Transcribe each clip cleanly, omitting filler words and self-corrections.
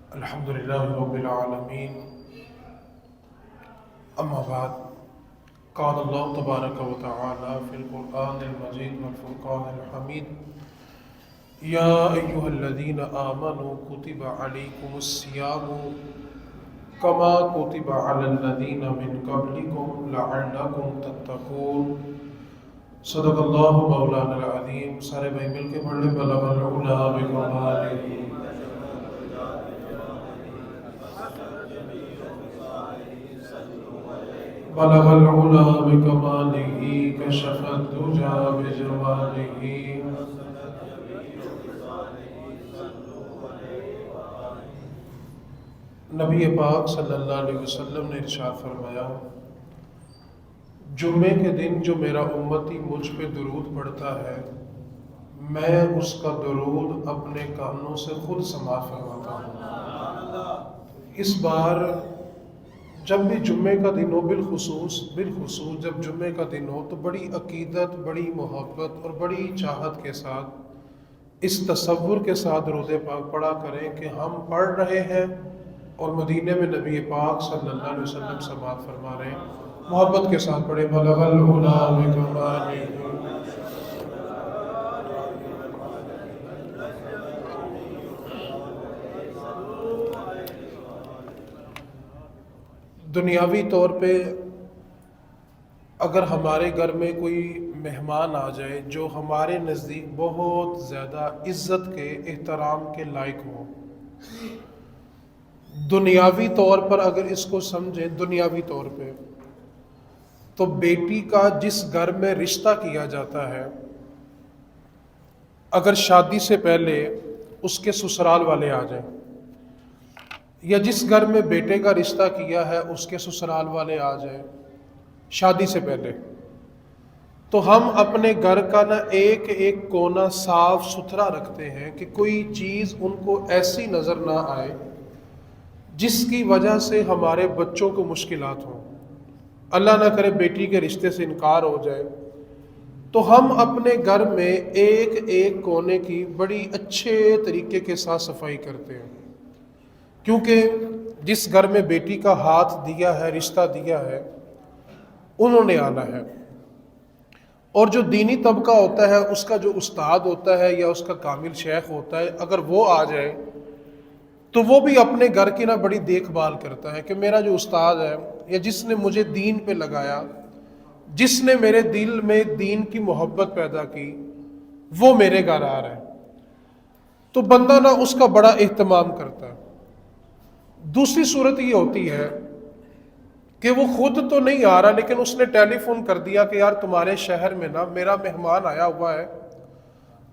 الحمد لله رب العالمين. أما بعد، قال الله تبارك وتعالى في القرآن المجيد والفرقان الحميد: يا أيها الذين آمنوا كتب عليكم الصيام كما كتب على الذين من قبلكم لعلكم تتقون. صدق اللہ مولانا العظیم. سارے بھائی مل کے پڑھ لیں: بلغ العلا بکمالہ بلغ العلا بکمالہ کشف الدجى بجمالہ. نبی پاک صلی اللہ علیہ وسلم نے ارشاد فرمایا: جمعے کے دن جو میرا امتی مجھ پہ درود پڑھتا ہے، میں اس کا درود اپنے کانوں سے خود سماعت فرماتا ہوں. اس بار جب بھی جمعے کا دن ہو، بالخصوص جب جمعے کا دن ہو، تو بڑی عقیدت، بڑی محبت اور بڑی چاہت کے ساتھ، اس تصور کے ساتھ درود پاک پڑھا کریں کہ ہم پڑھ رہے ہیں اور مدینے میں نبی پاک صلی اللہ علیہ وسلم سماعت فرما رہے ہیں. محبت کے ساتھ پڑھیں: بلغ العلا بکمالہ. دنیاوی طور پہ اگر ہمارے گھر میں کوئی مہمان آ جائے جو ہمارے نزدیک بہت زیادہ عزت کے، احترام کے لائق ہوں، دنیاوی طور پر اگر اس کو سمجھیں، دنیاوی طور پہ تو بیٹی کا جس گھر میں رشتہ کیا جاتا ہے، اگر شادی سے پہلے اس کے سسرال والے آ جائیں، یا جس گھر میں بیٹے کا رشتہ کیا ہے اس کے سسرال والے آ جائیں شادی سے پہلے، تو ہم اپنے گھر کا ایک ایک کونا صاف ستھرا رکھتے ہیں کہ کوئی چیز ان کو ایسی نظر نہ آئے جس کی وجہ سے ہمارے بچوں کو مشکلات ہوں. اللہ نہ کرے بیٹی کے رشتے سے انکار ہو جائے، تو ہم اپنے گھر میں ایک ایک کونے کی بڑی اچھے طریقے کے ساتھ صفائی کرتے ہیں، کیونکہ جس گھر میں بیٹی کا ہاتھ دیا ہے، رشتہ دیا ہے، انہوں نے آنا ہے. اور جو دینی طبقہ ہوتا ہے، اس کا جو استاد ہوتا ہے یا اس کا کامل شیخ ہوتا ہے، اگر وہ آ جائے تو وہ بھی اپنے گھر کی بڑی دیکھ بھال کرتا ہے کہ میرا جو استاد ہے یا جس نے مجھے دین پہ لگایا، جس نے میرے دل میں دین کی محبت پیدا کی، وہ میرے گھر آ رہا ہے. تو بندہ اس کا بڑا اہتمام کرتا ہے. دوسری صورت یہ ہوتی ہے کہ وہ خود تو نہیں آ رہا، لیکن اس نے ٹیلی فون کر دیا کہ یار تمہارے شہر میں میرا مہمان آیا ہوا ہے،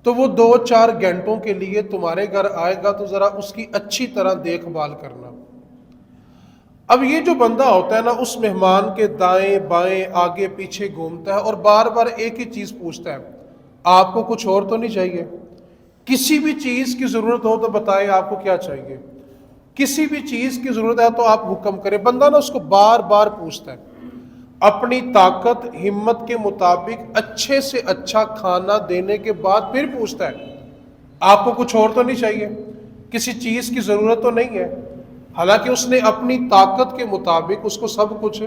تو وہ 2-4 گھنٹوں کے لیے تمہارے گھر آئے گا، تو ذرا اس کی اچھی طرح دیکھ بھال کرنا. اب یہ جو بندہ ہوتا ہے اس مہمان کے دائیں بائیں آگے پیچھے گھومتا ہے اور بار بار ایک ہی چیز پوچھتا ہے: آپ کو کچھ اور تو نہیں چاہیے؟ کسی بھی چیز کی ضرورت ہو تو بتائیں آپ کو کیا چاہیے، کسی بھی چیز کی ضرورت ہے تو آپ حکم کریں. بندہ اس کو بار بار پوچھتا ہے، اپنی طاقت ہمت کے مطابق اچھے سے اچھا کھانا دینے کے بعد پھر پوچھتا ہے: آپ کو کچھ اور تو نہیں چاہیے، کسی چیز کی ضرورت تو نہیں ہے؟ حالانکہ اس نے اپنی طاقت کے مطابق اس کو سب کچھ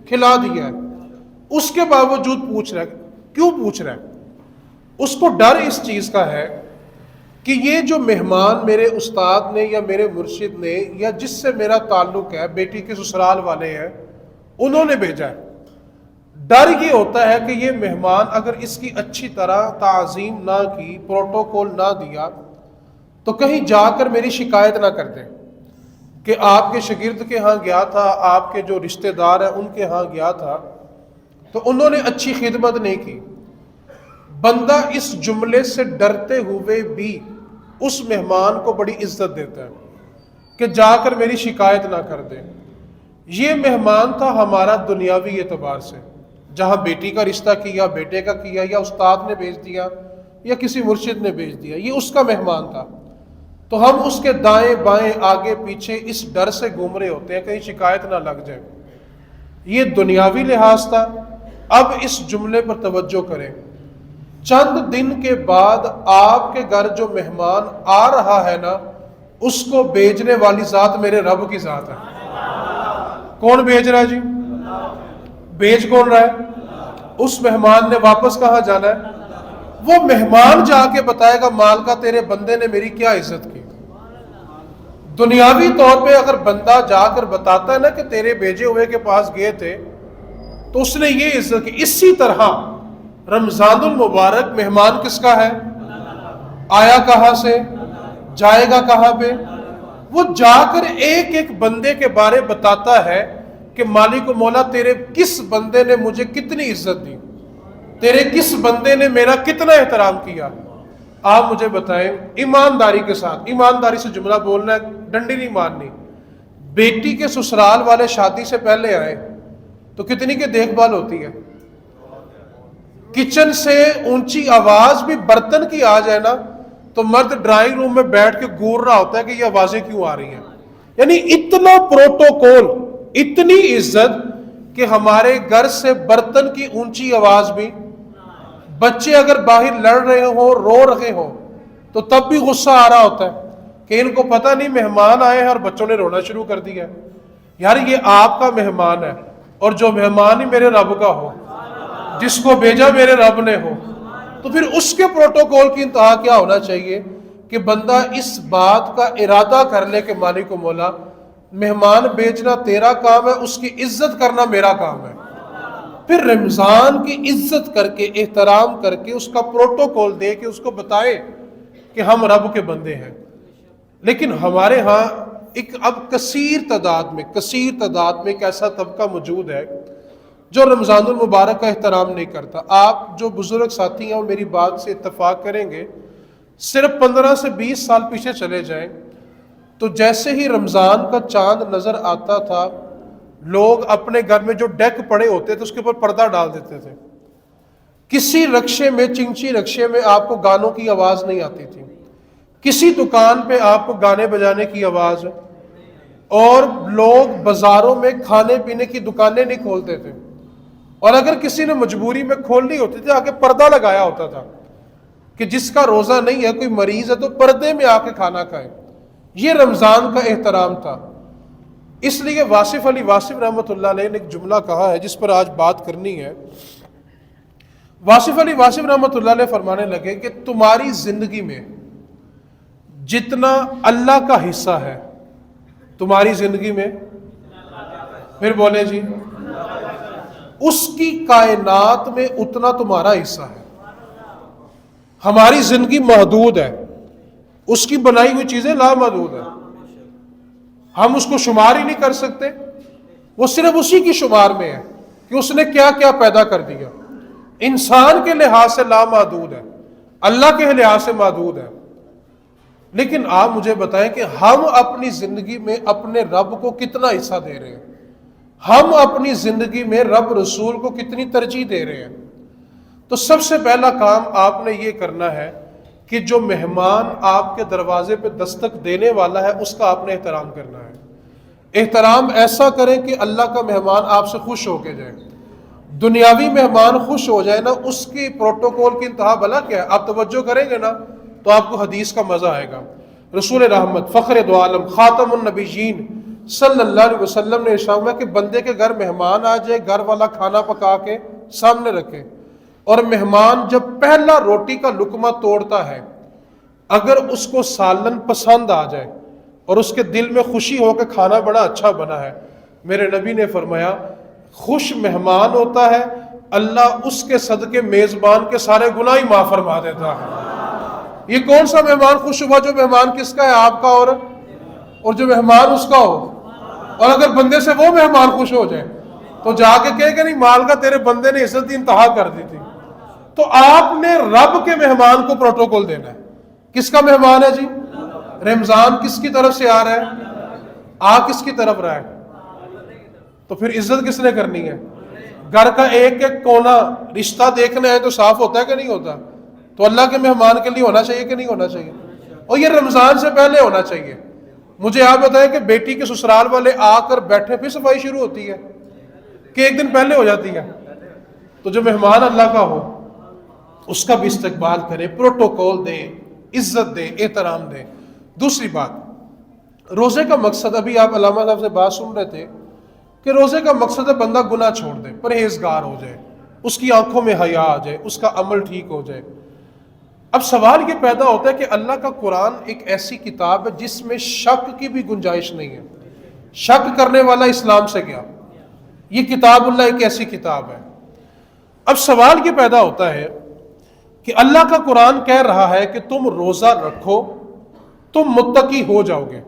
کھلا دیا ہے، اس کے باوجود پوچھ رہا ہے. کیوں پوچھ رہا ہے؟ اس کو ڈر اس چیز کا ہے کہ یہ جو مہمان میرے استاد نے یا میرے مرشد نے یا جس سے میرا تعلق ہے، بیٹی کے سسرال والے ہیں، انہوں نے بھیجا ہے. ڈر یہ ہوتا ہے کہ یہ مہمان اگر اس کی اچھی طرح تعظیم نہ کی، پروٹوکول نہ دیا، تو کہیں جا کر میری شکایت نہ کر دیں کہ آپ کے شاگرد کے ہاں گیا تھا، آپ کے جو رشتہ دار ہیں ان کے ہاں گیا تھا تو انہوں نے اچھی خدمت نہیں کی. بندہ اس جملے سے ڈرتے ہوئے بھی اس مہمان کو بڑی عزت دیتا ہے کہ جا کر میری شکایت نہ کر دے. یہ مہمان تھا ہمارا دنیاوی اعتبار سے، جہاں بیٹی کا رشتہ کیا، بیٹے کا کیا، یا استاد نے بھیج دیا یا کسی مرشد نے بھیج دیا، یہ اس کا مہمان تھا. تو ہم اس کے دائیں بائیں آگے پیچھے اس ڈر سے گھوم رہے ہوتے ہیں کہیں شکایت نہ لگ جائے. یہ دنیاوی لحاظ تھا. اب اس جملے پر توجہ کریں. چند دن کے بعد آپ کے گھر جو مہمان آ رہا ہے اس کو بھیجنے والی ذات میرے رب کی ذات ہے۔ کون بھیج رہا ہے جی؟ بھیج کون رہا ہے؟ اس مہمان نے واپس کہاں جانا ہے؟ وہ مہمان جا کے بتائے گا مال کا تیرے بندے نے میری کیا عزت کی۔ دنیاوی طور پہ اگر بندہ جا کر بتاتا ہے نا کہ تیرے بھیجے ہوئے کے پاس گئے تھے تو اس نے یہ عزت کی۔ اسی طرح رمضان المبارک مہمان کس کا ہے؟ آیا کہاں سے؟ جائے گا کہاں پہ؟ وہ جا کر ایک ایک بندے کے بارے بتاتا ہے کہ مالک و مولا تیرے کس بندے نے مجھے کتنی عزت دی، تیرے کس بندے نے میرا کتنا احترام کیا۔ آپ مجھے بتائیں ایمانداری کے ساتھ، ایمانداری سے جملہ بولنا ہے، ڈنڈی نہیں مارنی، بیٹی کے سسرال والے شادی سے پہلے آئے تو کتنی کی دیکھ بھال ہوتی ہے؟ کچن سے اونچی آواز بھی برتن کی آ جائے نا تو مرد ڈرائنگ روم میں بیٹھ کے گور رہا ہوتا ہے کہ یہ آوازیں کیوں آ رہی ہیں۔ یعنی اتنا پروٹوکول، اتنی عزت کہ ہمارے گھر سے برتن کی اونچی آواز بھی، بچے اگر باہر لڑ رہے ہوں، رو رہے ہوں تو تب بھی غصہ آ رہا ہوتا ہے کہ ان کو پتہ نہیں مہمان آئے ہیں اور بچوں نے رونا شروع کر دیا ہے۔ یار یہ آپ کا مہمان ہے، اور جو مہمان ہی میرے رب کا ہو، جس کو بھیجا میرے رب نے ہو، تو پھر اس کے پروٹوکول کی انتہا کیا ہونا چاہیے کہ بندہ اس بات کا ارادہ کر لے کہ مالک و مولا مہمان بھیجنا تیرا کام ہے، اس کی عزت کرنا میرا کام ہے۔ پھر رمضان کی عزت کر کے، احترام کر کے، اس کا پروٹوکول دے کے اس کو بتائے کہ ہم رب کے بندے ہیں۔ لیکن ہمارے ہاں ایک اب کثیر تعداد میں ایک ایسا طبقہ موجود ہے جو رمضان المبارک کا احترام نہیں کرتا۔ آپ جو بزرگ ساتھی ہیں وہ میری بات سے اتفاق کریں گے، صرف 15 سے 20 سال پیچھے چلے جائیں تو جیسے ہی رمضان کا چاند نظر آتا تھا، لوگ اپنے گھر میں جو ڈیک پڑے ہوتے تھے اس کے اوپر پردہ ڈال دیتے تھے۔ کسی رکشے میں، چنگچی رکشے میں آپ کو گانوں کی آواز نہیں آتی تھی، کسی دکان پہ آپ کو گانے بجانے کی آواز، اور لوگ بازاروں میں کھانے پینے کی دکانیں نہیں کھولتے تھے، اور اگر کسی نے مجبوری میں کھولنی ہوتی تھی آگے پردہ لگایا ہوتا تھا کہ جس کا روزہ نہیں ہے، کوئی مریض ہے تو پردے میں آ کے کھانا کھائے۔ یہ رمضان کا احترام تھا۔ اس لیے واصف علی واصف رحمۃ اللہ علیہ نے ایک جملہ کہا ہے جس پر آج بات کرنی ہے۔ واصف علی واصف رحمۃ اللہ علیہ فرمانے لگے کہ تمہاری زندگی میں جتنا اللہ کا حصہ ہے، تمہاری زندگی میں، پھر بولے جی، اس کی کائنات میں اتنا تمہارا حصہ ہے۔ ہماری زندگی محدود ہے، اس کی بنائی ہوئی چیزیں لامحدود ہیں، ہم اس کو شمار ہی نہیں کر سکتے۔ وہ صرف اسی کی شمار میں ہے کہ اس نے کیا کیا پیدا کر دیا۔ انسان کے لحاظ سے لامحدود ہے، اللہ کے لحاظ سے محدود ہے۔ لیکن آپ مجھے بتائیں کہ ہم اپنی زندگی میں اپنے رب کو کتنا حصہ دے رہے ہیں؟ ہم اپنی زندگی میں رب رسول کو کتنی ترجیح دے رہے ہیں؟ تو سب سے پہلا کام آپ نے یہ کرنا ہے کہ جو مہمان آپ کے دروازے پہ دستک دینے والا ہے اس کا آپ نے احترام کرنا ہے۔ احترام ایسا کریں کہ اللہ کا مہمان آپ سے خوش ہو کے جائے۔ دنیاوی مہمان خوش ہو جائے نا، اس کی پروٹوکول کی انتہا بھلا کیا ہے؟ آپ توجہ کریں گے نا تو آپ کو حدیث کا مزہ آئے گا۔ رسول رحمت، فخر دو عالم، خاتم النبیین صلی اللہ علیہ وسلم نے ارشاد فرمایا کہ بندے کے گھر مہمان آ جائے، گھر والا کھانا پکا کے سامنے رکھے، اور مہمان جب پہلا روٹی کا لقمہ توڑتا ہے، اگر اس کو سالن پسند آ جائے اور اس کے دل میں خوشی ہو کہ کھانا بڑا اچھا بنا ہے، میرے نبی نے فرمایا خوش مہمان ہوتا ہے، اللہ اس کے صدقے میزبان کے سارے گناہ ہی معاف فرما دیتا ہے۔ یہ کون سا مہمان خوش ہوا؟ جو مہمان کس کا ہے؟ آپ کا، اور جو مہمان اس کا ہو۔ اور اگر بندے سے وہ مہمان خوش ہو جائے تو جا کے کہے کہ نہیں مال کا تیرے بندے نے عزت انتہا کر دی تھی۔ تو آپ نے رب کے مہمان کو پروٹوکول دینا ہے۔ کس کا مہمان ہے جی؟ رمضان کس کی طرف سے آ رہا ہے؟ آ کس کی طرف رہا ہے؟ تو پھر عزت کس نے کرنی ہے؟ گھر کا ایک ایک کونا رشتہ دیکھنا ہے تو صاف ہوتا ہے کہ نہیں ہوتا؟ تو اللہ کے مہمان کے لیے ہونا چاہیے کہ نہیں ہونا چاہیے؟ اور یہ رمضان سے پہلے ہونا چاہیے۔ مجھے آپ بتائیں کہ بیٹی کے سسرال والے آ کر بیٹھے پھر صفائی شروع ہوتی ہے کہ ایک دن پہلے ہو جاتی ہے؟ تو جو مہمان اللہ کا ہو اس کا بھی استقبال کرے، پروٹوکول دے، عزت دے، احترام دے۔ دوسری بات، روزے کا مقصد، ابھی آپ علامہ صاحب سے بات سن رہے تھے کہ روزے کا مقصد ہے بندہ گناہ چھوڑ دے، پرہیزگار ہو جائے، اس کی آنکھوں میں حیا آ جائے، اس کا عمل ٹھیک ہو جائے۔ اب سوال یہ پیدا ہوتا ہے کہ اللہ کا قرآن ایک ایسی کتاب ہے جس میں شک کی بھی گنجائش نہیں ہے، شک کرنے والا اسلام سے گیا۔ یہ کتاب اللہ ایک ایسی کتاب ہے۔ اب سوال یہ پیدا ہوتا ہے کہ اللہ کا قرآن کہہ رہا ہے کہ تم روزہ رکھو، تم متقی ہو جاؤ گے،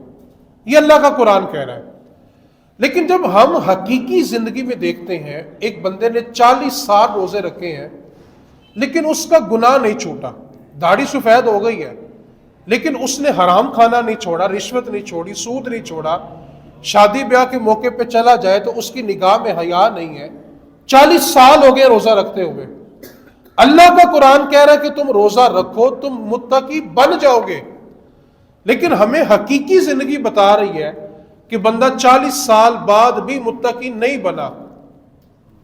یہ اللہ کا قرآن کہہ رہا ہے۔ لیکن جب ہم حقیقی زندگی میں دیکھتے ہیں، ایک بندے نے 40 سال روزے رکھے ہیں لیکن اس کا گناہ نہیں چھوٹا، داڑھی سفید ہو گئی ہے لیکن اس نے حرام کھانا نہیں چھوڑا، رشوت نہیں چھوڑی، سود نہیں چھوڑا، شادی بیاہ کے موقع پہ چلا جائے تو اس کی نگاہ میں حیا نہیں ہے، 40 سال ہو گئے روزہ رکھتے ہوئے۔ اللہ کا قرآن کہہ رہا ہے کہ تم روزہ رکھو، تم متقی بن جاؤ گے، لیکن ہمیں حقیقی زندگی بتا رہی ہے کہ بندہ 40 سال بعد بھی متقی نہیں بنا،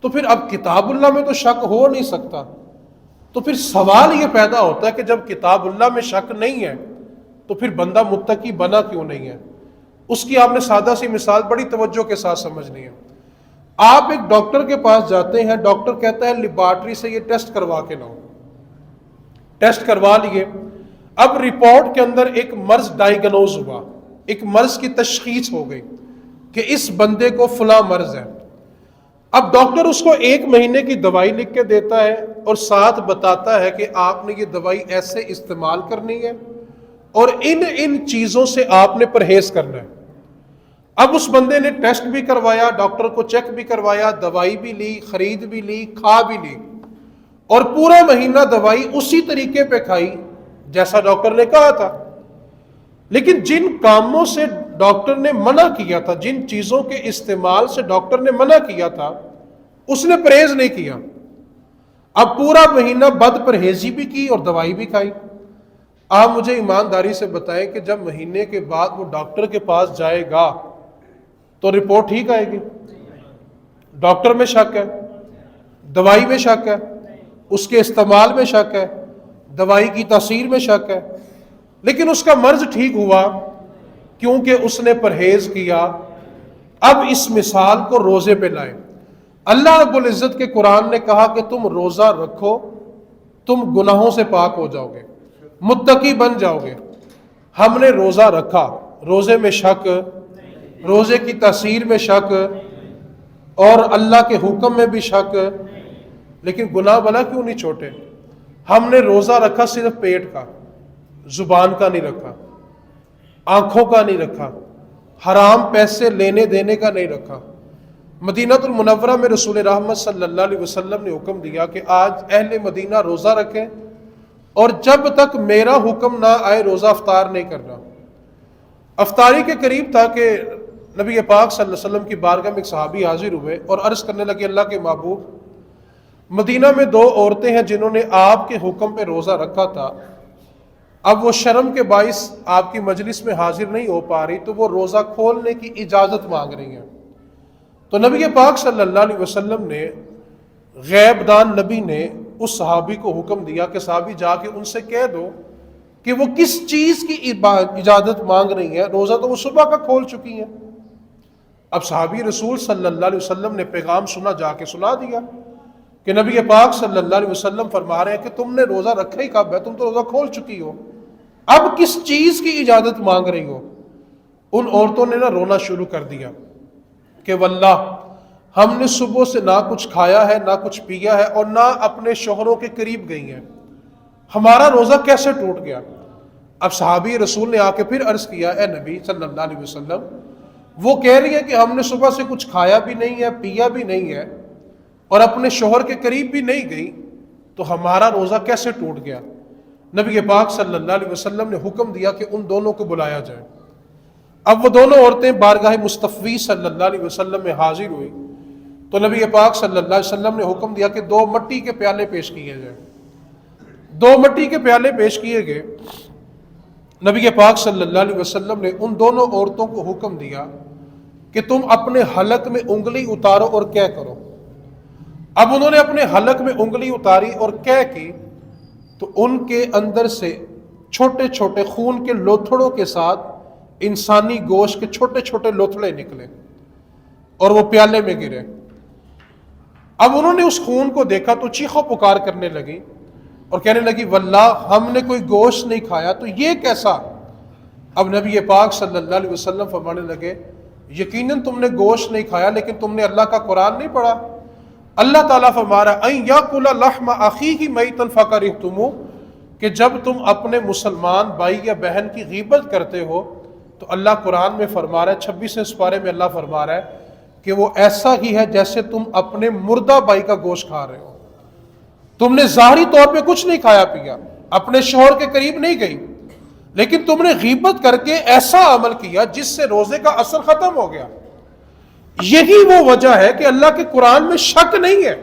تو پھر اب کتاب اللہ میں تو شک ہو نہیں سکتا۔ تو پھر سوال یہ پیدا ہوتا ہے کہ جب کتاب اللہ میں شک نہیں ہے تو پھر بندہ متقی بنا کیوں نہیں ہے؟ اس کی آپ نے سادہ سی مثال بڑی توجہ کے ساتھ سمجھنی ہے۔ آپ ایک ڈاکٹر کے پاس جاتے ہیں، ڈاکٹر کہتا ہے لیبارٹری سے یہ ٹیسٹ کروا کے لاؤ، ٹیسٹ کروا لیے، اب رپورٹ کے اندر ایک مرض ڈائیگنوز ہوا، ایک مرض کی تشخیص ہو گئی کہ اس بندے کو فلاں مرض ہے۔ اب ڈاکٹر اس کو 1 مہینے کی دوائی لکھ کے دیتا ہے اور ساتھ بتاتا ہے کہ آپ نے یہ دوائی ایسے استعمال کرنی ہے اور ان چیزوں سے آپ نے پرہیز کرنا ہے۔ اب اس بندے نے ٹیسٹ بھی کروایا، ڈاکٹر کو چیک بھی کروایا، دوائی بھی لی، خرید بھی لی، کھا بھی لی، اور پورا مہینہ دوائی اسی طریقے پہ کھائی جیسا ڈاکٹر نے کہا تھا۔ لیکن جن کاموں سے ڈاکٹر نے منع کیا تھا، جن چیزوں کے استعمال سے ڈاکٹر نے منع کیا تھا، اس نے پرہیز نہیں کیا۔ اب پورا مہینہ بد پرہیزی بھی کی اور دوائی بھی کھائی۔ آپ مجھے ایمانداری سے بتائیں کہ جب مہینے کے بعد وہ ڈاکٹر کے پاس جائے گا تو رپورٹ ٹھیک آئے گی؟ ڈاکٹر میں شک ہے، دوائی میں شک ہے، اس کے استعمال میں شک ہے، دوائی کی تاثیر میں شک ہے، لیکن اس کا مرض ٹھیک ہوا کیونکہ اس نے پرہیز کیا۔ اب اس مثال کو روزے پہ لائیں۔ اللہ رب العزت کے قرآن نے کہا کہ تم روزہ رکھو، تم گناہوں سے پاک ہو جاؤ گے، متقی بن جاؤ گے۔ ہم نے روزہ رکھا، روزے میں شک، روزے کی تاثیر میں شک اور اللہ کے حکم میں بھی شک، لیکن گناہ بلا کیوں نہیں چھوٹے؟ ہم نے روزہ رکھا صرف پیٹ کا، زبان کا نہیں رکھا، آنکھوں کا نہیں رکھا، حرام پیسے لینے دینے کا نہیں رکھا۔ مدینہ المنورہ میں رسول رحمت صلی اللہ علیہ وسلم نے حکم دیا کہ آج اہل مدینہ روزہ رکھیں اور جب تک میرا حکم نہ آئے روزہ افطار نہیں کرنا۔ افطاری کے قریب تھا کہ نبی پاک صلی اللہ علیہ وسلم کی بارگاہ میں ایک صحابی حاضر ہوئے اور عرض کرنے لگے، اللہ کے محبوب، مدینہ میں 2 عورتیں ہیں جنہوں نے آپ کے حکم پہ روزہ رکھا تھا، اب وہ شرم کے باعث آپ کی مجلس میں حاضر نہیں ہو پا رہی، تو وہ روزہ کھولنے کی اجازت مانگ رہی ہیں۔ تو نبی پاک صلی اللہ علیہ وسلم نے، غیب دان نبی نے اس صحابی کو حکم دیا کہ صحابی جا کے ان سے کہہ دو کہ وہ کس چیز کی اجازت مانگ رہی ہیں، روزہ تو وہ صبح کا کھول چکی ہیں۔ اب صحابی رسول صلی اللہ علیہ وسلم نے پیغام سنا، جا کے سنا دیا کہ نبی پاک صلی اللہ علیہ وسلم فرما رہے ہیں کہ تم نے روزہ رکھا ہی کب ہے، تم تو روزہ کھول چکی ہو، اب کس چیز کی اجازت مانگ رہی ہو؟ ان عورتوں نے رونا شروع کر دیا کہ واللہ ہم نے صبح سے نہ کچھ کھایا ہے، نہ کچھ پیا ہے، اور نہ اپنے شوہروں کے قریب گئی ہیں، ہمارا روزہ کیسے ٹوٹ گیا؟ اب صحابی رسول نے آ کے پھر عرض کیا، اے نبی صلی اللہ علیہ وسلم، وہ کہہ رہی ہے کہ ہم نے صبح سے کچھ کھایا بھی نہیں ہے، پیا بھی نہیں ہے، اور اپنے شوہر کے قریب بھی نہیں گئی، تو ہمارا روزہ کیسے ٹوٹ گیا؟ نبی پاک صلی اللہ علیہ وسلم نے حکم دیا کہ ان دونوں کو بلایا جائے۔ اب وہ دونوں عورتیں بارگاہ مصطفی صلی اللہ علیہ وسلم میں حاضر ہوئی تو نبی پاک صلی اللہ علیہ وسلم نے حکم دیا کہ 2 مٹی کے پیالے پیش کیے جائیں۔ 2 مٹی کے پیالے پیش کیے گئے۔ نبی پاک صلی اللہ علیہ وسلم نے ان دونوں عورتوں کو حکم دیا کہ تم اپنے حلق میں انگلی اتارو اور کہہ کرو۔ اب انہوں نے اپنے حلق میں انگلی اتاری اور کہہ کی تو ان کے اندر سے چھوٹے چھوٹے خون کے لوتھڑوں کے ساتھ انسانی گوشت کے چھوٹے چھوٹے لوتھڑے نکلے اور وہ پیالے میں گرے۔ اب انہوں نے اس خون کو دیکھا تو چیخو پکار کرنے لگی اور کہنے لگی واللہ ہم نے کوئی گوشت نہیں کھایا، تو یہ کیسا؟ اب نبی پاک صلی اللہ علیہ وسلم فرمانے لگے یقیناً تم نے گوشت نہیں کھایا لیکن تم نے اللہ کا قرآن نہیں پڑھا۔ اللہ تعالیٰ فرما رہا ہے ان یاکل لحم اخیہ میتا فکرہتموہ، کہ جب تم اپنے مسلمان بھائی یا بہن کی غیبت کرتے ہو تو اللہ قرآن میں فرما رہا ہے 26ویں سپارے میں اللہ فرما رہا ہے کہ وہ ایسا ہی ہے جیسے تم اپنے مردہ بھائی کا گوشت کھا رہے ہو۔ تم نے ظاہری طور پہ کچھ نہیں کھایا پیا، اپنے شوہر کے قریب نہیں گئی، لیکن تم نے غیبت کر کے ایسا عمل کیا جس سے روزے کا اثر ختم ہو گیا۔ یہی وہ وجہ ہے کہ اللہ کے قرآن میں شک نہیں ہے۔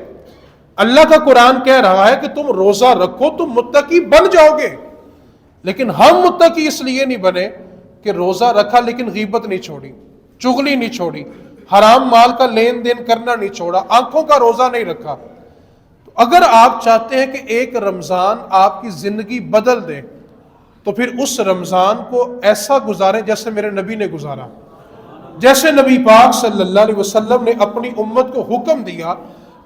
اللہ کا قرآن کہہ رہا ہے کہ تم روزہ رکھو تم متقی بن جاؤ گے، لیکن ہم متقی اس لیے نہیں بنے کہ روزہ رکھا لیکن غیبت نہیں چھوڑی، چغلی نہیں چھوڑی، حرام مال کا لین دین کرنا نہیں چھوڑا، آنکھوں کا روزہ نہیں رکھا۔ تو اگر آپ چاہتے ہیں کہ ایک رمضان آپ کی زندگی بدل دے تو پھر اس رمضان کو ایسا گزاریں جیسے میرے نبی نے گزارا، جیسے نبی پاک صلی اللہ علیہ وسلم نے اپنی امت کو حکم دیا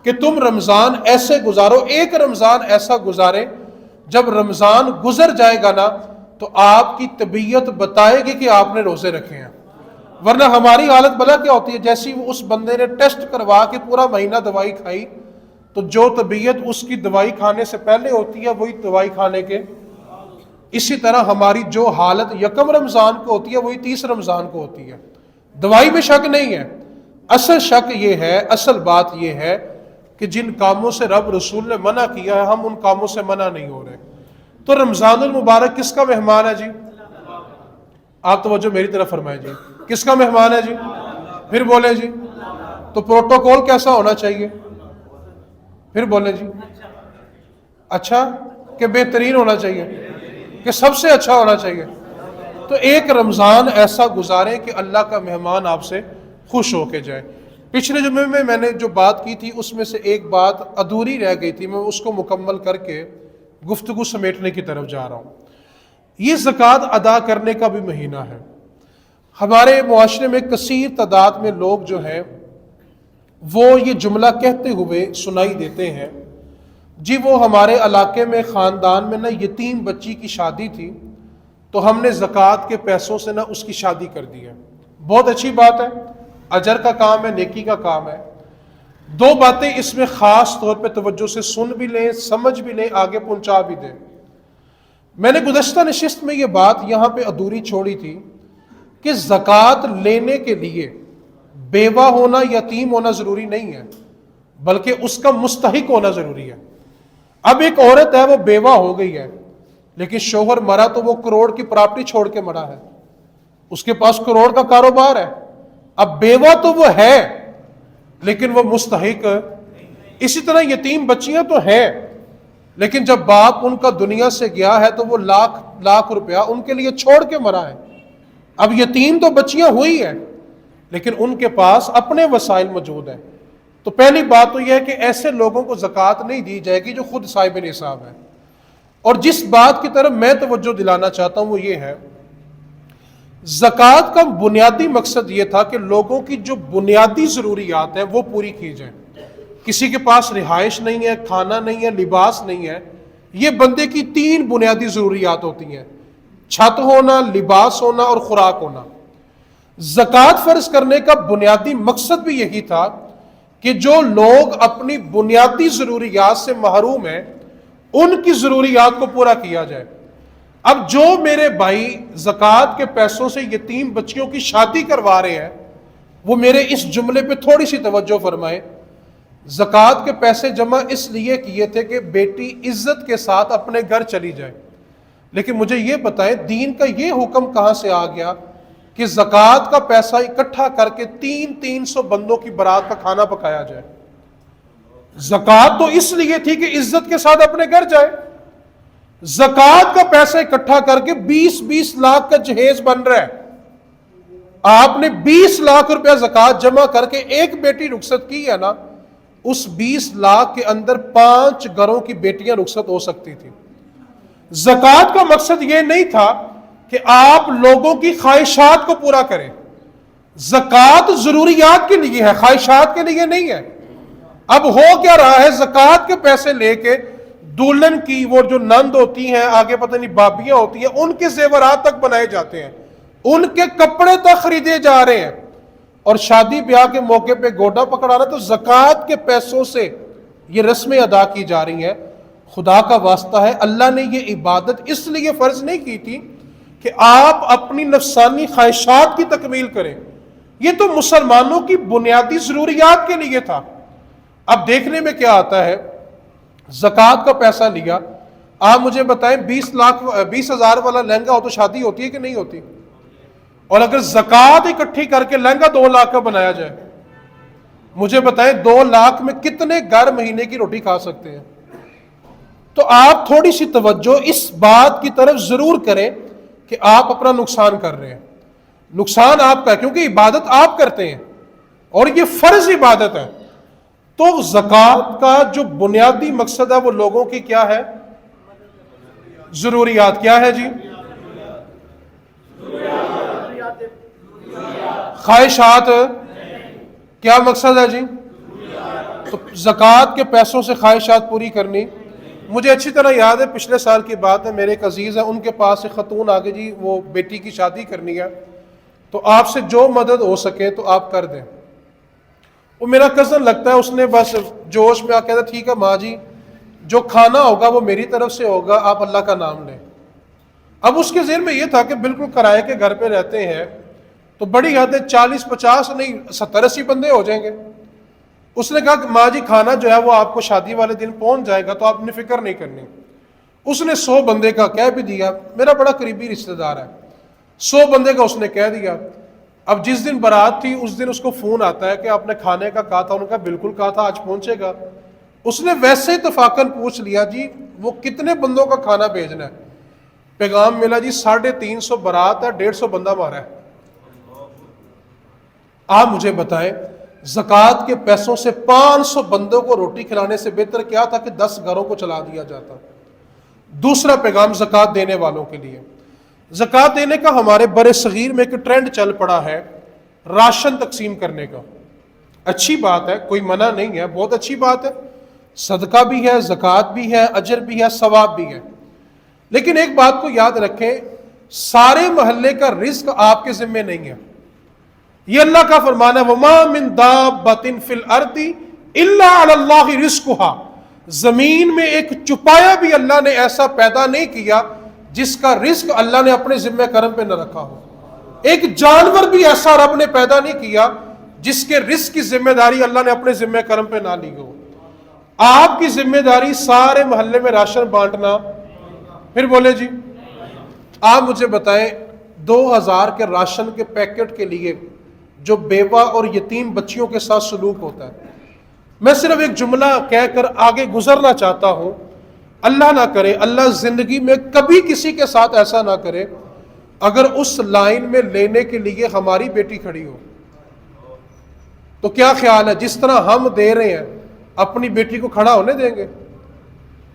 کہ تم رمضان ایسے گزارو۔ ایک رمضان ایسا گزارے جب رمضان گزر جائے گا نا تو آپ کی طبیعت بتائے گی کہ آپ نے روزے رکھے ہیں، ورنہ ہماری حالت بلا کیا ہوتی ہے، جیسی اس بندے نے ٹیسٹ کروا کے پورا مہینہ دوائی کھائی تو جو طبیعت اس کی دوائی کھانے سے پہلے ہوتی ہے وہی دوائی کھانے کے، اسی طرح ہماری جو حالت یکم رمضان کو ہوتی ہے وہی 30 رمضان کو ہوتی ہے۔ دوائی میں شک نہیں ہے، اصل شک یہ ہے، اصل بات یہ ہے کہ جن کاموں سے رب رسول نے منع کیا ہے ہم ان کاموں سے منع نہیں ہو رہے۔ تو رمضان المبارک کس کا مہمان ہے جی؟ آپ توجہ میری طرف فرمائیں جی، کس کا مہمان ہے جی؟ پھر بولیں جی، تو پروٹوکول کیسا ہونا چاہیے؟ پھر بولیں جی، اچھا کہ بہترین ہونا چاہیے کہ سب سے اچھا ہونا چاہیے؟ تو ایک رمضان ایسا گزاریں کہ اللہ کا مہمان آپ سے خوش ہو کے جائے۔ پچھلے جمعے میں نے جو بات کی تھی اس میں سے ایک بات ادھوری رہ گئی تھی، میں اس کو مکمل کر کے گفتگو سمیٹنے کی طرف جا رہا ہوں۔ یہ زکوٰۃ ادا کرنے کا بھی مہینہ ہے۔ ہمارے معاشرے میں کثیر تعداد میں لوگ جو ہیں وہ یہ جملہ کہتے ہوئے سنائی دیتے ہیں جی وہ ہمارے علاقے میں خاندان میں نا یتیم بچی کی شادی تھی تو ہم نے زکوٰۃ کے پیسوں سے نا اس کی شادی کر دی ہے۔ بہت اچھی بات ہے، اجر کا کام ہے، نیکی کا کام ہے۔ دو باتیں اس میں خاص طور پہ توجہ سے سن بھی لیں، سمجھ بھی لیں، آگے پہنچا بھی دیں۔ میں نے گزشتہ نشست میں یہ بات یہاں پہ ادھوری چھوڑی تھی کہ زکوٰۃ لینے کے لیے بیوہ ہونا، یتیم ہونا ضروری نہیں ہے، بلکہ اس کا مستحق ہونا ضروری ہے۔ اب ایک عورت ہے وہ بیوہ ہو گئی ہے لیکن شوہر مرا تو وہ کروڑ کی پراپرٹی چھوڑ کے مرا ہے، اس کے پاس کروڑ کا کاروبار ہے۔ اب بیوہ تو وہ ہے لیکن وہ مستحق، اسی طرح یتیم بچیاں تو ہیں لیکن جب باپ ان کا دنیا سے گیا ہے تو وہ لاکھ روپیہ ان کے لیے چھوڑ کے مرا ہے۔ اب یتیم تو بچیاں ہوئی ہیں لیکن ان کے پاس اپنے وسائل موجود ہیں۔ تو پہلی بات تو یہ ہے کہ ایسے لوگوں کو زکوٰۃ نہیں دی جائے گی جو خود صاحب نصاب ہے۔ اور جس بات کی طرف میں توجہ دلانا چاہتا ہوں وہ یہ ہے، زکوٰۃ کا بنیادی مقصد یہ تھا کہ لوگوں کی جو بنیادی ضروریات ہیں وہ پوری کی جائیں۔ کسی کے پاس رہائش نہیں ہے، کھانا نہیں ہے، لباس نہیں ہے، یہ بندے کی 3 بنیادی ضروریات ہوتی ہیں، چھت ہونا، لباس ہونا اور خوراک ہونا۔ زکوٰۃ فرض کرنے کا بنیادی مقصد بھی یہی تھا کہ جو لوگ اپنی بنیادی ضروریات سے محروم ہیں ان کی ضروریات کو پورا کیا جائے۔ اب جو میرے بھائی زکوٰۃ کے پیسوں سے یتیم بچیوں کی شادی کروا رہے ہیں وہ میرے اس جملے پہ تھوڑی سی توجہ فرمائیں۔ زکوٰۃ کے پیسے جمع اس لیے کیے تھے کہ بیٹی عزت کے ساتھ اپنے گھر چلی جائے، لیکن مجھے یہ بتائیں دین کا یہ حکم کہاں سے آ گیا کہ زکوٰۃ کا پیسہ اکٹھا کر کے 300 بندوں کی برات کا کھانا پکایا جائے؟ زکوٰۃ تو اس لیے تھی کہ عزت کے ساتھ اپنے گھر جائے۔ زکوٰۃ کا پیسہ اکٹھا کر کے 20 لاکھ کا جہیز بن رہا ہے۔ آپ نے 20 لاکھ روپیہ زکوٰۃ جمع کر کے ایک بیٹی رخصت کی ہے نا، اس 20 لاکھ کے اندر 5 گھروں کی بیٹیاں رخصت ہو سکتی تھی۔ زکوٰۃ کا مقصد یہ نہیں تھا کہ آپ لوگوں کی خواہشات کو پورا کریں. زکوٰۃ ضروریات کے لیے ہے، خواہشات کے لیے نہیں ہے. اب ہو کیا رہا ہے، زکوٰۃ کے پیسے لے کے دلہن کی وہ جو نند ہوتی ہیں، آگے پتہ نہیں بابیاں ہوتی ہیں، ان کے زیورات تک بنائے جاتے ہیں، ان کے کپڑے تک خریدے جا رہے ہیں، اور شادی بیاہ کے موقع پہ گوڈا پکڑانا تو زکوٰۃ کے پیسوں سے یہ رسمیں ادا کی جا رہی ہیں. خدا کا واسطہ ہے، اللہ نے یہ عبادت اس لیے فرض نہیں کی تھی کہ آپ اپنی نفسانی خواہشات کی تکمیل کریں. یہ تو مسلمانوں کی بنیادی ضروریات کے لیے تھا. اب دیکھنے میں کیا آتا ہے، زکوٰۃ کا پیسہ لیا. آپ مجھے بتائیں 20,000 والا لہنگا ہو تو شادی ہوتی ہے کہ نہیں ہوتی؟ اور اگر زکوٰۃ اکٹھی کر کے لہنگا 2 لاکھ کا بنایا جائے، مجھے بتائیں 2 لاکھ میں کتنے گھر مہینے کی روٹی کھا سکتے ہیں؟ تو آپ تھوڑی سی توجہ اس بات کی طرف ضرور کریں کہ آپ اپنا نقصان کر رہے ہیں. نقصان آپ کا ہے کیونکہ عبادت آپ کرتے ہیں اور یہ فرض عبادت ہے. تو زکوٰۃ کا جو بنیادی مقصد ہے وہ لوگوں کی کیا ہے؟ ضروریات. کیا ہے جی؟ خواہشات. کیا مقصد ہے جی؟ تو زکوٰۃ کے پیسوں سے خواہشات پوری کرنی. مجھے اچھی طرح یاد ہے، پچھلے سال کی بات ہے، میرے ایک عزیز ہے، ان کے پاس ایک خاتون آگے جی وہ بیٹی کی شادی کرنی ہے، تو آپ سے جو مدد ہو سکے تو آپ کر دیں. وہ میرا کزن لگتا ہے، اس نے بس جوش میں آ کے کہا ٹھیک ہے ماں جی، جو کھانا ہوگا وہ میری طرف سے ہوگا، آپ اللہ کا نام لیں. اب اس کے ذہن میں یہ تھا کہ بالکل کرائے کے گھر پہ رہتے ہیں تو بڑی حد ہے 40-50 نہیں 70-80 بندے ہو جائیں گے. اس نے کہا کہ ماں جی کھانا جو ہے وہ آپ کو شادی والے دن پہنچ جائے گا، تو آپ نے فکر نہیں کرنی. اس نے 100 بندے کا کہہ بھی دیا، میرا بڑا قریبی رشتہ دار ہے، 100 بندے کا اس نے کہہ دیا. اب جس دن بارات تھی اس دن اس کو فون آتا ہے کہ آپ نے کھانے کا کہا تھا. انہوں نے کہا بالکل کہا تھا، آج پہنچے گا. اس نے ویسے اتفاقاً پوچھ لیا جی وہ کتنے بندوں کا کھانا بھیجنا ہے. پیغام ملا جی 350 بارات ہے، 150 بندہ مارا ہے. آپ مجھے بتائیں زکوٰۃ کے پیسوں سے 500 بندوں کو روٹی کھلانے سے بہتر کیا تھا کہ 10 گھروں کو چلا دیا جاتا. دوسرا پیغام زکوٰۃ دینے والوں کے لیے. زکوٰۃ دینے کا ہمارے بر صغیر میں ایک ٹرینڈ چل پڑا ہے راشن تقسیم کرنے کا. اچھی بات ہے، کوئی منع نہیں ہے، بہت اچھی بات ہے، صدقہ بھی ہے، زکوٰۃ بھی ہے، اجر بھی ہے، ثواب بھی ہے. لیکن ایک بات کو یاد رکھیں، سارے محلے کا رزق آپ کے ذمے نہیں ہے. یہ اللہ کا فرمان ہے وَمَا مِن دَابَّةٍ فِي الْأَرْضِ إِلَّا عَلَى اللَّهِ رِزْقُهَا. زمین میں ایک چپایا بھی اللہ نے ایسا پیدا نہیں کیا جس کا رزق اللہ نے اپنے ذمہ کرم پہ نہ رکھا ہو. ایک جانور بھی ایسا رب نے پیدا نہیں کیا جس کے رزق کی ذمہ داری اللہ نے اپنے ذمہ کرم پہ نہ لی ہو. آپ کی ذمہ داری سارے محلے میں راشن بانٹنا. پھر بولے جی آپ مجھے بتائیں 2000 کے راشن کے پیکٹ کے لیے جو بیوہ اور یتیم بچیوں کے ساتھ سلوک ہوتا ہے، میں صرف ایک جملہ کہہ کر آگے گزرنا چاہتا ہوں. اللہ نہ کرے، اللہ زندگی میں کبھی کسی کے ساتھ ایسا نہ کرے، اگر اس لائن میں لینے کے لیے ہماری بیٹی کھڑی ہو تو کیا خیال ہے جس طرح ہم دے رہے ہیں اپنی بیٹی کو کھڑا ہونے دیں گے؟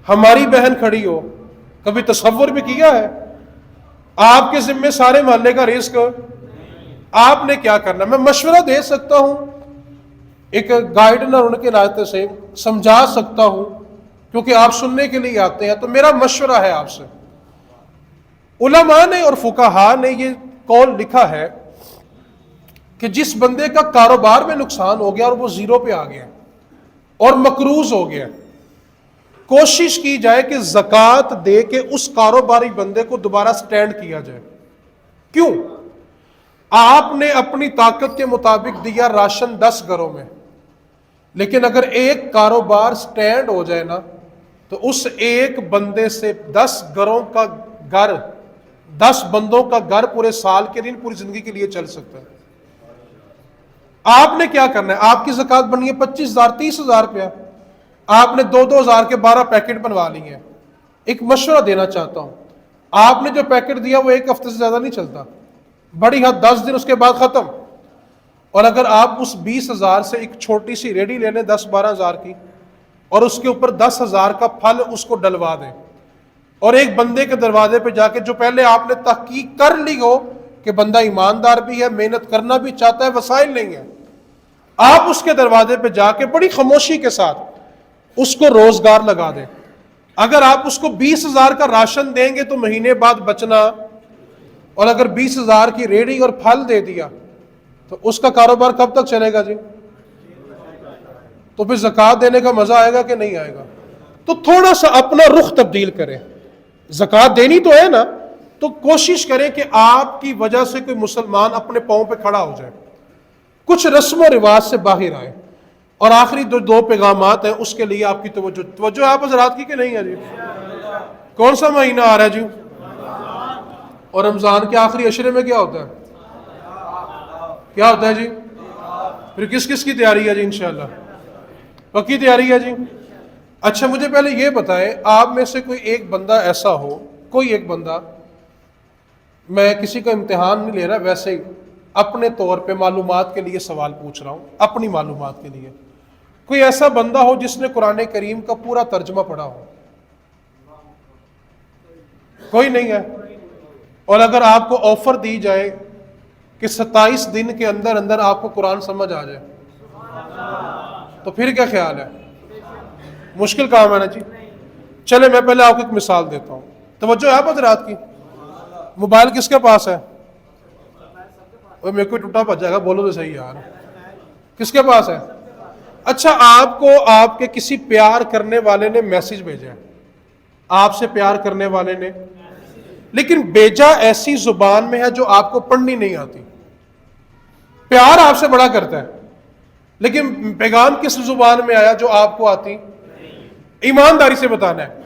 ہماری بہن کھڑی ہو، کبھی تصور بھی کیا ہے؟ آپ کے ذمہ سارے محلے کا رزق، آپ نے کیا کرنا؟ میں مشورہ دے سکتا ہوں، ایک گائیڈنر ان کے ناطے سے سمجھا سکتا ہوں کیونکہ آپ سننے کے لیے آتے ہیں. تو میرا مشورہ ہے آپ سے، علماء نے اور فقہاء نے یہ قول لکھا ہے کہ جس بندے کا کاروبار میں نقصان ہو گیا اور وہ زیرو پہ آ گیا اور مقروض ہو گیا، کوشش کی جائے کہ زکوٰۃ دے کے اس کاروباری بندے کو دوبارہ سٹینڈ کیا جائے. کیوں؟ آپ نے اپنی طاقت کے مطابق دیا راشن 10 گھروں میں، لیکن اگر ایک کاروبار سٹینڈ ہو جائے نا تو اس ایک بندے سے 10 گھروں کا گھر، 10 بندوں کا گھر پورے سال کے لیے، پوری زندگی کے لیے چل سکتا ہے. آپ نے کیا کرنا ہے؟ آپ کی زکوٰۃ بنی ہے 25,000 30,000 روپیہ، آپ نے 2,000 کے 12 پیکٹ بنوا لی ہیں. ایک مشورہ دینا چاہتا ہوں، آپ نے جو پیکٹ دیا وہ ایک ہفتے سے زیادہ نہیں چلتا، بڑی حد 10 دن، اس کے بعد ختم. اور اگر آپ اس 20,000 سے ایک چھوٹی سی ریڈی لے لیں 10-12 ہزار کی اور اس کے اوپر 10,000 کا پھل اس کو ڈلوا دیں، اور ایک بندے کے دروازے پہ جا کے جو پہلے آپ نے تحقیق کر لی ہو کہ بندہ ایماندار بھی ہے، محنت کرنا بھی چاہتا ہے، وسائل نہیں ہے، آپ اس کے دروازے پہ جا کے بڑی خاموشی کے ساتھ اس کو روزگار لگا دیں۔ اگر آپ اس کو 20,000 کا راشن دیں گے تو مہینے بعد بچنا، اور اگر 20,000 کی ریڑھی اور پھل دے دیا تو اس کا کاروبار کب تک چلے گا جی؟ تو پھر زکوٰۃ دینے کا مزہ آئے گا کہ نہیں آئے گا؟ تو تھوڑا سا اپنا رخ تبدیل کریں۔ زکوٰۃ دینی تو ہے نا، تو کوشش کریں کہ آپ کی وجہ سے کوئی مسلمان اپنے پاؤں پہ کھڑا ہو جائے، کچھ رسم و رواج سے باہر آئے۔ اور آخری دو پیغامات ہیں، اس کے لیے آپ کی توجہ آپ حضرات کی کہ نہیں ہے جی؟ کون سا مہینہ آ رہا ہے جی؟ اور رمضان کے آخری عشرے میں کیا ہوتا ہے؟ کیا ہوتا ہے جی؟ پھر کس کس کی تیاری ہے جی؟ انشاءاللہ پکی تیاری ہے جی؟ اچھا مجھے پہلے یہ بتائیں، آپ میں سے کوئی ایک بندہ ایسا ہو، کوئی ایک بندہ، میں کسی کا امتحان نہیں لے رہا، ویسے ہی اپنے طور پہ معلومات کے لیے سوال پوچھ رہا ہوں، اپنی معلومات کے لیے، کوئی ایسا بندہ ہو جس نے قرآن کریم کا پورا ترجمہ پڑھا ہو؟ کوئی نہیں ہے؟ اور اگر آپ کو آفر دی جائے کہ 27 دن کے اندر اندر آپ کو قرآن سمجھ آ جائے تو پھر کیا خیال ہے؟ مشکل کام ہے نا جی؟ چلے میں پہلے آپ کو ایک مثال دیتا ہوں، توجہ ہے آپ حضرات کی؟ موبائل کس کے پاس ہے؟ میرے کو ٹوٹا پڑ جائے گا، بولو تو صحیح یار، کس کے پاس ہے؟ اچھا آپ کو آپ کے کسی پیار کرنے والے نے میسج بھیجا ہے، آپ سے پیار کرنے والے نے، لیکن بھیجا ایسی زبان میں ہے جو آپ کو پڑھنی نہیں آتی، پیار آپ سے بڑا کرتا ہے، لیکن پیغام کس زبان میں آیا جو آپ کو آتی؟ ایمانداری سے بتانا ہے،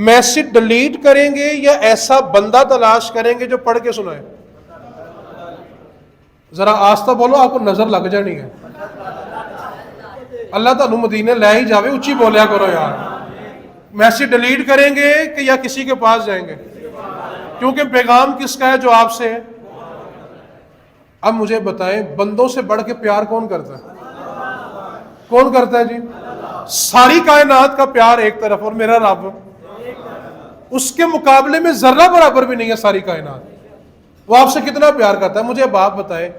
میسج ڈیلیٹ کریں گے یا ایسا بندہ تلاش کریں گے جو پڑھ کے سنائے؟ ذرا آستہ بولو، آپ کو نظر لگ جانی ہے، اللہ تعالیٰ مدینے لے ہی جاوے، اچھی بولیا کرو یار۔ میسج ڈیلیٹ کریں گے کہ یا کسی کے پاس جائیں گے؟ کیونکہ پیغام کس کا ہے جو آپ سے ہے؟ اب مجھے بتائیں، بندوں سے بڑھ کے پیار کون کرتا ہے؟ کون کرتا ہے جی؟ ساری کائنات کا پیار ایک طرف، اور میرا رب اس کے مقابلے میں ذرہ برابر بھی نہیں ہے ساری کائنات، وہ آپ سے کتنا پیار کرتا ہے؟ مجھے اب آپ بتائیں،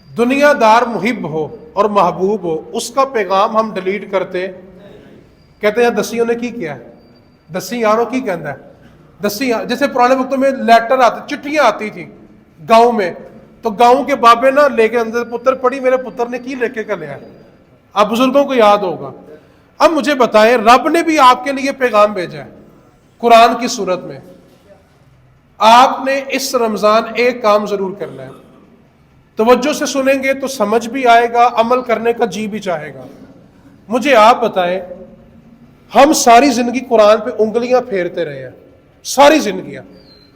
دنیا دار محب ہو اور محبوب ہو، اس کا پیغام ہم ڈیلیٹ کرتے، کہتے ہیں دسیوں نے کی کیا ہے، دسی یاروں کی کہندا ہے، دسی جیسے پرانے وقتوں میں لیٹر آتے، چٹھیاں آتی تھی گاؤں میں، تو گاؤں کے بابے نا لے کے اندر پتر پڑھی میرے پتر نے کی لے کے کر لیا، آپ بزرگوں کو یاد ہوگا۔ اب مجھے بتائیں، رب نے بھی آپ کے لیے پیغام بھیجا ہے قرآن کی صورت میں، آپ نے اس رمضان ایک کام ضرور کرنا ہے، توجہ سے سنیں گے تو سمجھ بھی آئے گا، عمل کرنے کا جی بھی چاہے گا۔ مجھے آپ بتائیں، ہم ساری زندگی قرآن پہ انگلیاں پھیرتے رہے ہیں، ساری زندگیاں،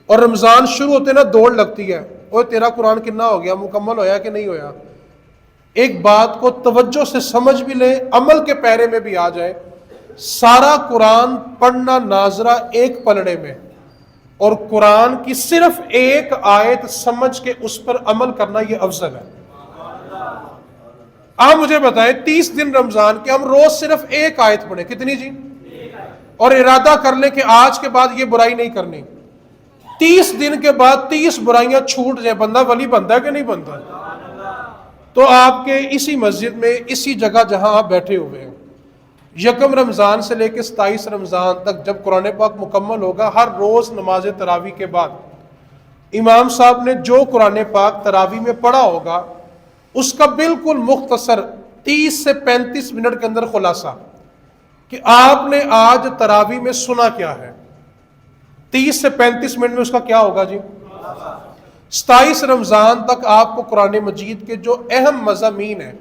اور رمضان شروع ہوتے نا دوڑ لگتی ہے، اوہ تیرا قرآن کتنا ہو گیا، مکمل ہویا کہ نہیں ہویا؟ ایک بات کو توجہ سے سمجھ بھی لیں، عمل کے پیرے میں بھی آ جائے، سارا قرآن پڑھنا ناظرہ ایک پلڑے میں، اور قرآن کی صرف ایک آیت سمجھ کے اس پر عمل کرنا یہ افضل ہے۔ آپ مجھے بتائیں، 30 دن رمضان کے ہم روز صرف ایک آیت پڑھیں، کتنی جی؟ اور ارادہ کر لیں کہ آج کے بعد یہ برائی نہیں کرنی، 30 دن کے بعد 30 برائیاں چھوٹ جائیں، بندہ ولی بنتا ہے کہ نہیں بنتا؟ تو آپ کے اسی مسجد میں، اسی جگہ جہاں آپ بیٹھے ہوئے ہیں، 1 رمضان سے لے کے 27 رمضان تک جب قرآن پاک مکمل ہوگا، ہر روز نماز تراویح کے بعد امام صاحب نے جو قرآن پاک تراویح میں پڑھا ہوگا اس کا بالکل مختصر 30 سے 35 منٹ کے اندر خلاصہ کہ آپ نے آج تراویح میں سنا کیا ہے، 30 سے 35 منٹ میں اس کا کیا ہوگا جی؟ 27 رمضان تک آپ کو قرآن مجید کے جو اہم مضامین ہیں،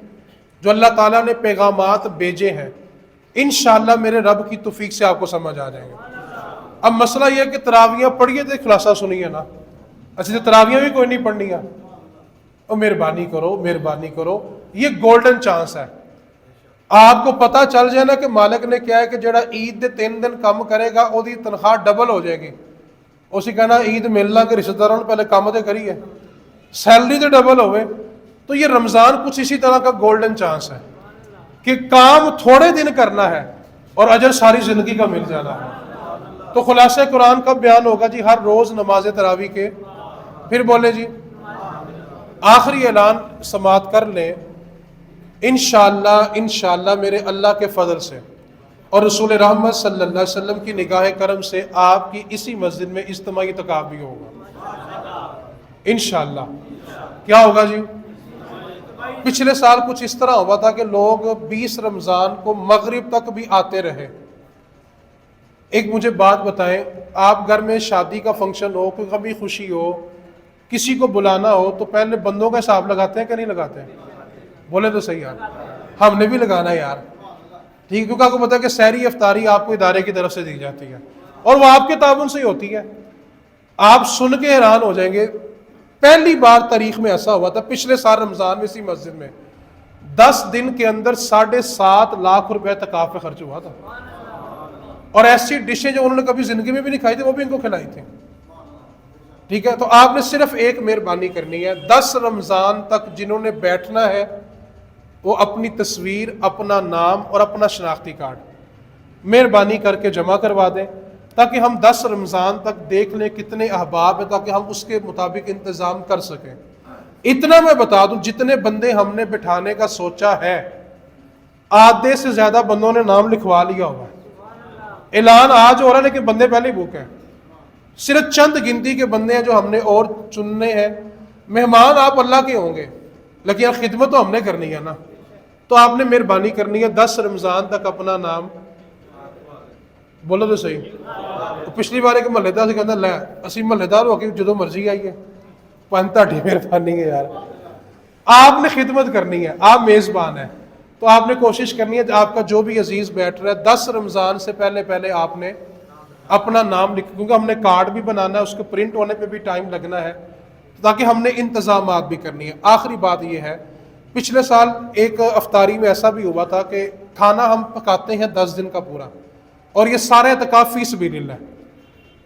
جو اللہ تعالیٰ نے پیغامات بھیجے ہیں، انشاءاللہ میرے رب کی توفیق سے آپ کو سمجھ آ جائیں گے۔ اب مسئلہ یہ ہے کہ تراویحاں پڑھیے تو خلاصہ سنیے نا، اچھا تو تراویحاں بھی کوئی نہیں پڑھنی ہے، اور مہربانی کرو، مہربانی کرو، یہ گولڈن چانس ہے۔ آپ کو پتہ چل جائے نا کہ مالک نے کیا ہے کہ جڑا عید دے 3 دن کام کرے گا وہ دی تنخواہ ڈبل ہو جائے گی، اسی کہنا عید ملنا کہ رشتہ داروں نے پہلے کام تے کریے، سیلری تو ڈبل ہوئے۔ تو یہ رمضان کچھ اسی طرح کا گولڈن چانس ہے کہ کام تھوڑے دن کرنا ہے اور اجر ساری زندگی کا مل جانا ہے۔ تو خلاصہ قرآن کب بیان ہوگا جی؟ ہر روز نماز تراویح کے. پھر بولے جی آخری اعلان سماعت کر لیں. انشاءاللہ میرے اللہ کے فضل سے اور رسول رحمت صلی اللہ علیہ وسلم کی نگاہ کرم سے آپ کی اسی مسجد میں اجتماعی اعتکاف بھی ہوگا انشاءاللہ. کیا ہوگا جی؟ پچھلے سال کچھ اس طرح ہوا تھا کہ لوگ 20 رمضان کو مغرب تک بھی آتے رہے. ایک مجھے بات بتائیں، آپ گھر میں شادی کا فنکشن ہو، کوئی کبھی خوشی ہو، کسی کو بلانا ہو تو پہلے بندوں کا حساب لگاتے ہیں کہ نہیں لگاتے ہیں؟ بولے تو صحیح یار. ہم نے بھی لگانا ہے یار، ٹھیک، کیونکہ آپ کو پتا ہے کہ سحری افطاری آپ کو ادارے کی طرف سے دی جاتی ہے اور وہ آپ کے تعاون سے ہی ہوتی ہے. آپ سن کے حیران ہو جائیں گے، پہلی بار تاریخ میں ایسا ہوا تھا پچھلے سال رمضان میں اسی مسجد میں 10 دن کے اندر 7.5 لاکھ روپے اعتکاف پہ خرچ ہوا تھا. اور ایسی ڈشیں جو انہوں نے کبھی زندگی میں بھی نہیں کھائی تھی وہ بھی ان کو کھلائی تھی. ٹھیک ہے، تو آپ نے صرف ایک مہربانی کرنی ہے، 10 رمضان تک جنہوں نے بیٹھنا ہے وہ اپنی تصویر، اپنا نام اور اپنا شناختی کارڈ مہربانی کر کے جمع کروا دیں تاکہ ہم 10 رمضان تک دیکھ لیں کتنے احباب ہیں، تاکہ ہم اس کے مطابق انتظام کر سکیں. اتنا میں بتا دوں، جتنے بندے ہم نے بٹھانے کا سوچا ہے آدھے سے زیادہ بندوں نے نام لکھوا لیا ہوا ہے. اعلان آج ہو رہا ہے لیکن بندے پہلے بک ہیں. صرف چند گنتی کے بندے ہیں جو ہم نے اور چننے ہیں. مہمان آپ اللہ کے ہوں گے لیکن خدمت تو ہم نے کرنی ہے نا. تو آپ نے مہربانی کرنی ہے 10 رمضان تک اپنا نام بولو تو صحیح. پچھلی بار ایک محلے دار سے کہنا لے اسی محلے دار ہو کے جدو مرضی آئیے پنتاٹی مہربانی ہے یار. آپ نے خدمت کرنی ہے، آپ میزبان ہیں تو آپ نے کوشش کرنی ہے آپ کا جو بھی عزیز بیٹھ رہا ہے 10 رمضان سے پہلے آپ نے اپنا نام لکھ، کیونکہ ہم نے کارڈ بھی بنانا ہے، اس کو پرنٹ ہونے پہ بھی ٹائم لگنا ہے تاکہ ہم نے انتظامات بھی کرنی ہے. آخری بات یہ ہے، پچھلے سال ایک افطاری میں ایسا بھی ہوا تھا کہ کھانا ہم پکاتے ہیں 10 دن کا پورا اور یہ سارا اعتکاف فی سبیل اللہ ہے.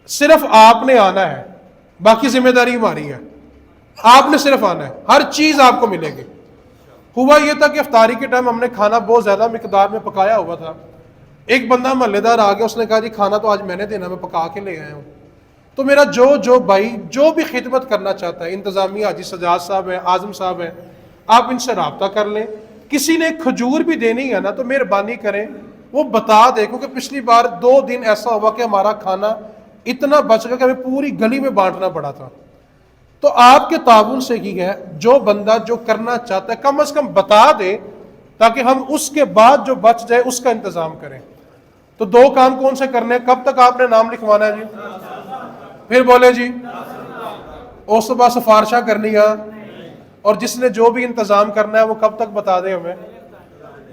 صرف آپ نے آنا ہے، باقی ذمہ داری ہماری ہے. آپ نے صرف آنا ہے، ہر چیز آپ کو ملے گی. ہوا یہ تھا کہ افطاری کے ٹائم ہم نے کھانا بہت زیادہ مقدار میں پکایا ہوا تھا. ایک بندہ محلے دار آ گیا، اس نے کہا جی کھانا تو آج میں نے دینا، میں پکا کے لے آیا ہوں. تو میرا جو بھائی جو بھی خدمت کرنا چاہتا ہے، انتظامیہ حاجی سجاد صاحب ہیں، اعظم صاحب ہیں، آپ ان سے رابطہ کر لیں. کسی نے کھجور بھی دینی ہے نا تو مہربانی کریں وہ بتا دے، کیونکہ پچھلی بار 2 دن ایسا ہوا کہ ہمارا کھانا اتنا بچ گیا کہ ہمیں پوری گلی میں بانٹنا پڑا تھا. تو آپ کے تعاون سے ہی ہے، جو بندہ جو کرنا چاہتا ہے کم از کم بتا دے تاکہ ہم اس کے بعد جو بچ جائے اس کا انتظام کریں. تو 2 کام کون سے کرنے ہیں؟ کب تک آپ نے نام لکھوانا ہے جی؟ پھر بولے جی اس صبح سفارشاں کرنی ہے، اور جس نے جو بھی انتظام کرنا ہے وہ کب تک بتا دیں ہمیں.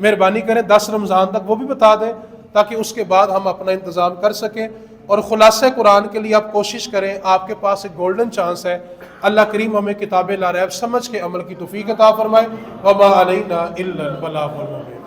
مہربانی کریں 10 رمضان تک وہ بھی بتا دیں تاکہ اس کے بعد ہم اپنا انتظام کر سکیں. اور خلاصہ قرآن کے لیے آپ کوشش کریں، آپ کے پاس ایک گولڈن چانس ہے. اللہ کریم ہمیں کتاب لا ریب سمجھ کے عمل کی توفیق عطا فرمائے. وما علینا الا البلاغ المبین.